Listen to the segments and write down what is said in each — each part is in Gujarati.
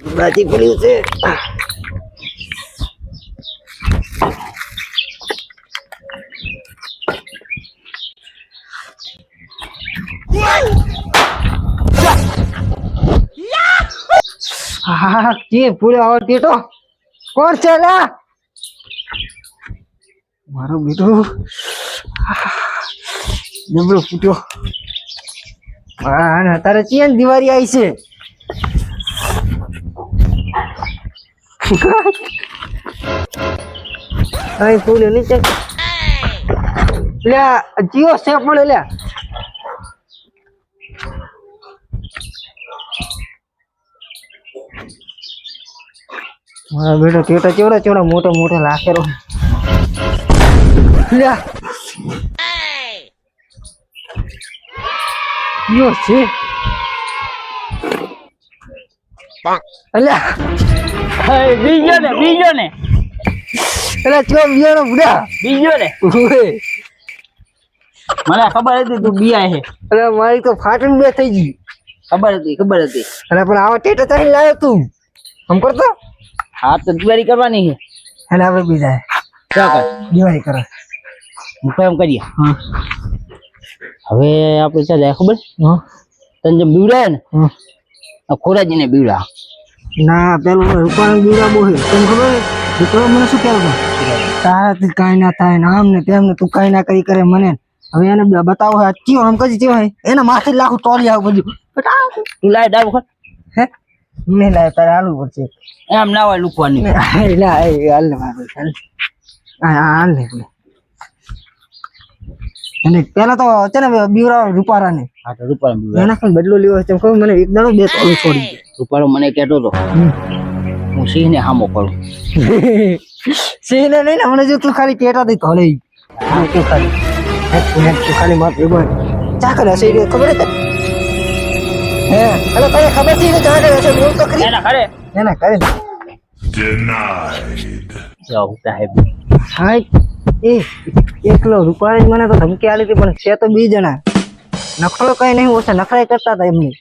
બાજી પડ્યું છે. હા કે પૂરો આવડતી તો કોણ છે લા? મારો બેટો જબરો ફૂટ્યો. હા તારે ચેન દિવાળી આવી છે. અહીં ફૂલ નીચે લે જીઓ છે પણ લે મારા બેટો ટેટા ચેવડા ચેવડા મોટા મોટા લાખેરો લે જીઓ છે અલ્યા બીજો ને અલ્યા ચો બીજો બુડા બીજો ને ઓય મને ખબર હતી તું બિયા હે. અરે મારી તો ફાટણ બે થઈ ગઈ. ખબર હતી અરે પણ આવા ટેટા ચાલી લાવ્યો તું આમ કરતો. હા તો દિવાળી કરવાની છે. અને આપણે બીજા ક્યાં કર દિવાળી કરે એમ કરીએ. હા હવે આપણે ચાલે ખબર હા તને જેમ બીવડાય ને હા ખોરાજીને બીવડા. ના પેલું રૂપાણ બીડા બહુ તને ખબર દીકરો મને શું કહેતો તારાથી કાંઈ ના થાય ને આમ ને તેમ ને તું કાંઈ ના કરી કરે મને. હવે એને બતાવો ચીઓ આમ કજી ચીઓ એના માથે લાખું તોડી આવું બધું તું લાય ડાબુ ખર હે મેં લાય તારે હાલવું પડશે. એમ ના હોય લૂકવાની. હાલ ને મારું હાલ ને અને પેલા તો છે ને બીવરા રૂપારા ને હા તો રૂપાળો બીવડા એના કઈ બદલો લેવો છે ખબર મને એક દાડો બે તોડી છોડી દે. રૂપાળો મને કહેતો હતો હું સિંહને હામો કરું. સિંહ ને નહીં ને મને જો તું ખાલી ટેટા દઈ તોડે તું ખાલી તું ખાલી માર ભેગો ચા કરે હશે ખબર છે હે અરે તને ખબર છે ચા કરે હશે બોલ તો ખરી એના ખરે એના કરે જાવ સાહેબ હા એ એકલો રૂપાળી મને તો ધમકી આલી હતી પણ છે તો 2 જણા નખરો કઈ નહીં ઓછા નખરાઈ કરતા હતા એમની.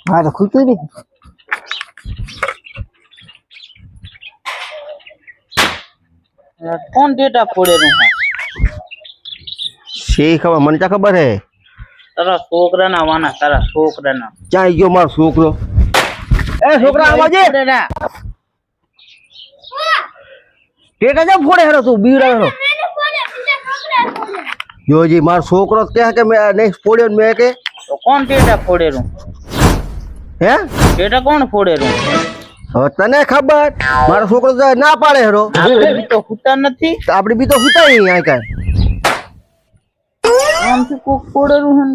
હા તો ખુલતું નહીં. કોણ ડેટા ફોડેલું શી ખબર મને ક્યાં ખબર હે તારા છોકરાના વાના તારા છોકરાના ક્યાં ગયો મારો છોકરો એ છોકરા આવાજે ટેટા જ ફોડે હેરો તું બીવડા હેરો જોજી મારો છોકરો કહે કે મેં નહીં ફોડ્યો ને મેં કે તો કોણ ડેટા ફોડેલું હે ડેટા કોણ ફોડેલું હવે તને ખબર મારો છોકરો તો ના પાડે હેરો આપણે બી તો ફૂટા નથી આપડે બી તો ફૂટાય નહીં આ કાંઈ આમથી કોક ફોડેલું હે ને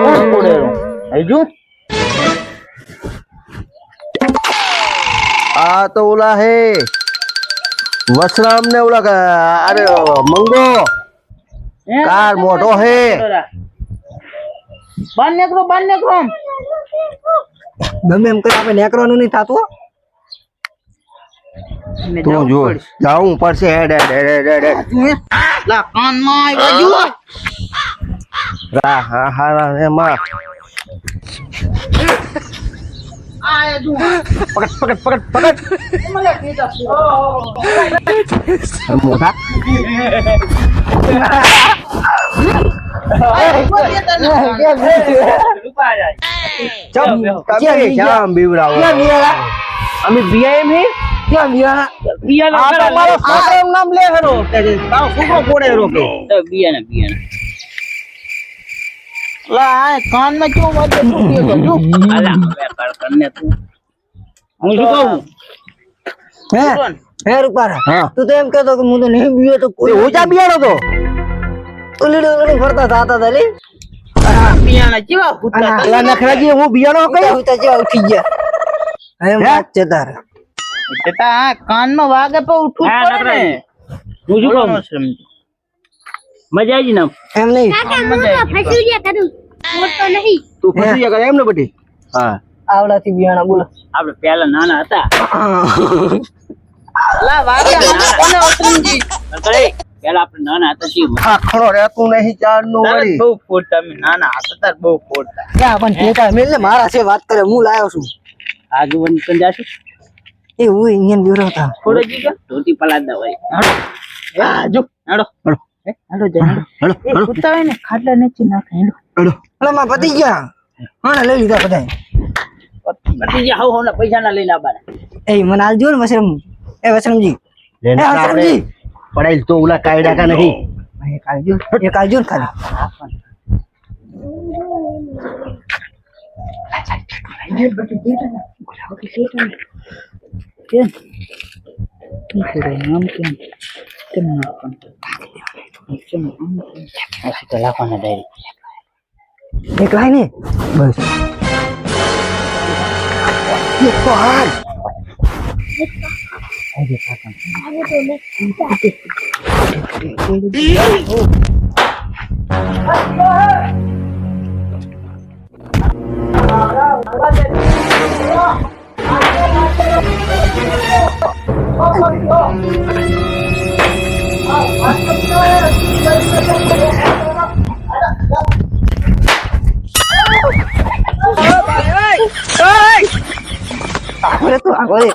કોણ ફોડેલું હજુ આ તો ઓલા હે વસરામ ને ઓલા અરે મંગો કાર મોટો હે બાર નેકરો ગમે એમ કરી આપણે નેકરવાનું નહીં થતું. તું જો જાવું પડશે હેડ હેડ હેડ હેડ હેડ લા કાનમાં આવ્યો જો હા હા હા એમાં આય જો પકડ પકડ પકડ પકડ મને કીધા મોટા જામ બીવડાવો અમે બીઆઈએમ હે ક્યાં બિયાણા આ તો મારો છોકરો નામ લે હેરો કે તારો છોકરો ફોડે હેરો કે બિયાના લા આ કાનમાં કેવો વાગે છૂટી ગયો જો આલા હવે કર કરને તું હું શું કહું હે હે રૂપારા હા તું તો એમ કહેતો કે હું તો નહીં બીયો તો કોઈ ઓજા બિયાણો તો ઉલીડી ફરતા થતા હતા લે બિયાના કેવા ફૂટા એલા નખરાજી હું બિયાણો કઈ ઉતા જેવા ઉઠી ગયા એમ વાત છે તારે બેટા આ કાનમાં વાગે તો ઉઠું પડે ને હું શું કહું મજા આવી ને એમ નહીં મજા આવી ફસુલિયા કરું મોટો નહીં તું ફસી ગયા એમ ને બટી હા આવડાથી બિયાણા બોલો. આપણે પેલા નાના હતા પેલા આપણે નાના હતા શી ખાખરો રહેતું નહીં ચારનું તારે વળી. બહુ ફોડતા અમે નાના હતા તાર બહુ ફોડતા ક્યાં પણ ટેટા મેલે મારા છે વાત કરે હું લાયો છું. આગળ પણ જાશું એ હું ઇન્ડિયન બ્યુરો હતા. થોડો જી કે ધોતી પલાદા હોય હા જો હેડો હેડો હેડો, હેડો. કુત્તા હોય ને ખાટલા નીચે નાખે હેડો હેડો. અલે માં પતી ગયા. હા લઈ લીધા બધા. બધી જે હાવ ના પૈસા ના લઈને આવવાના એ મને આલજો ને મશરૂમ. એ મશરૂમજી. લેને એ આપણે મશરૂમજી. પડાઈ તો ઓલા કાયડા કા નહીં. એક આલજો ને ખાલી. એક લાઈ ને બસ. એક તો હાલ. આગળ તો આગળ.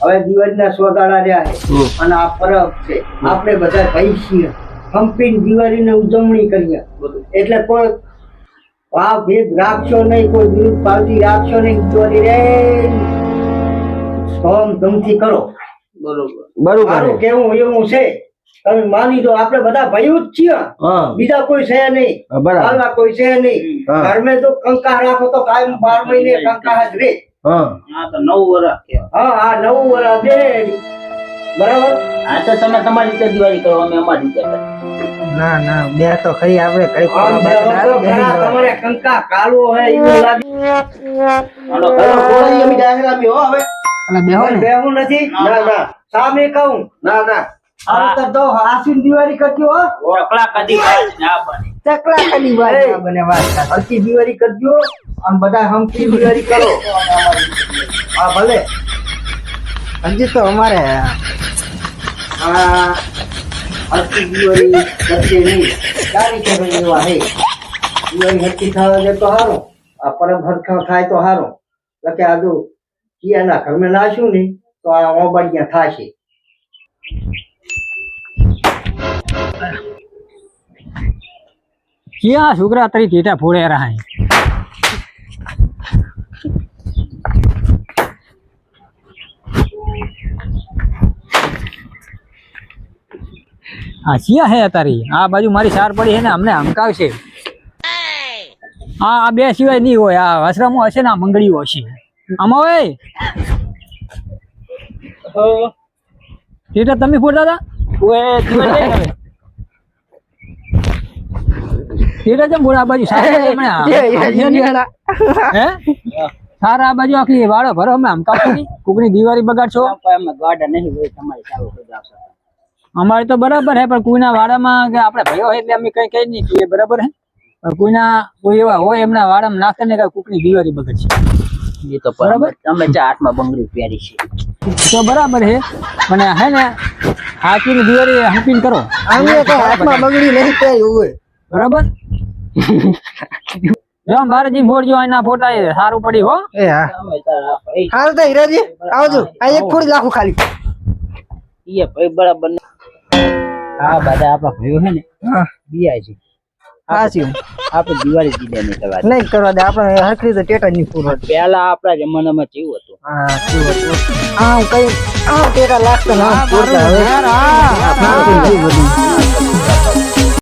હવે દિવાળીના સોગાડા રહ્યા છે અને આ પરબ છે. આપણે બધા ભાઈ છીએ. કંપની દિવાળીની ઉજવણી કરીએ એટલે કોઈ ભાવ ભેદ રાખશો નહીં, કોઈ વિરુદ્ધ પાર્ટી રાખશો નહીં. દિવાળી રે ધૂમથી કરો. બરોબર. મારું કેવું એવું છે, તમે માની દો આપણે બધા ભાઈઓ જ છીએ. બીજા કોઈ છે નહીં, હાલમાં કોઈ છે નહીં. ઘરમાં તો કંકા રાખો તો કાયમ 12 મહિને કંકા જ રે. હા તો 9 વર્ષ હા 9 વર્ષ દે બરાબર. હા તો તમે તમારી રીતે દિવાળી કરો અમે અમારી રીતે કરીએ. ના ના બે તો ખરી આપણે કઈ તમારે કંકા કાળવો હોય એવું લાગે. બેહું નથી. ના ના સામે કહું. ના ના આ તો આસીન દિવાળી કરજો. ચકલા કદી ના બને. ચકલા કદી વાત બને વાત. હલકી દિવાળી કરજો અને બધા હમકી દિવાળી કરો. હા ભલે. હજી તો અમારે હલકી દિવાળી કરશે નહીં. સારી કરે એવા હે. દિવાળી હલકી થવા દે તો સારું. આ પરબ હરખા થાય તો સારું. એટલે આજુ કિયાના ઘરમાં નાશું ને તો આ ઓબાડિયા થાશે. ક્યાં છોકરા તરી ટેટા ફોડે રહા. આ સિયા હે તારી આ બાજુ મારી સાર પડી છે ને અમને હમકાવશે આ બે સિવાય નહીં હોય આ આશ્રમો હશે ને આ મંગળીઓ હશે આમાં હોય ટેટા તમે ફોડતા હતા ટેટા જેમ બોલા બાજુ સારા હે સારા આ બાજુ આખી વાળો ભરો અમે હમકાવશો નહીં કુકની દિવાળી બગાડશો અમારે તો બરાબર હે પણ કોઈના વાડામાં કે આપણે ભયો હોય એટલે અમે કઈ કઈ નહીં કહીએ બરાબર હે પણ કોઈના કોઈ એવા હોય એમના વાડામાં નાખે ને કુકની દિવાળી બગડશે એ તો બરાબર અમે હાથમાં બંગડી પહેરી છે તો બરાબર હે મને હે ને હાથીની દિવાળી હંપીને કરો અમે કઈ હાથમાં બંગડી નહીં પહેરી હોય બરાબર જો ભારતજી ફોડજો એના ફોટા એ સારું પડી હો એ હા હાલ તો હીરાજી આવજો આ એક ફોડી લાખું ખાલી એ ભાઈ બરાબર આ બધા આપણા ભાઈઓ છે ને બિયા છે હાચી આપણે દિવાળી જીડે નહીં કરવા નહીં કરવા દે આપણે હરખી રીતે ટેટા નહીં પૂરો પહેલા આપણા જમાનામાં કેવું હતું હા કેવું હતું આ કઈ આ ટેટા લાગતો ના પૂરતા હવે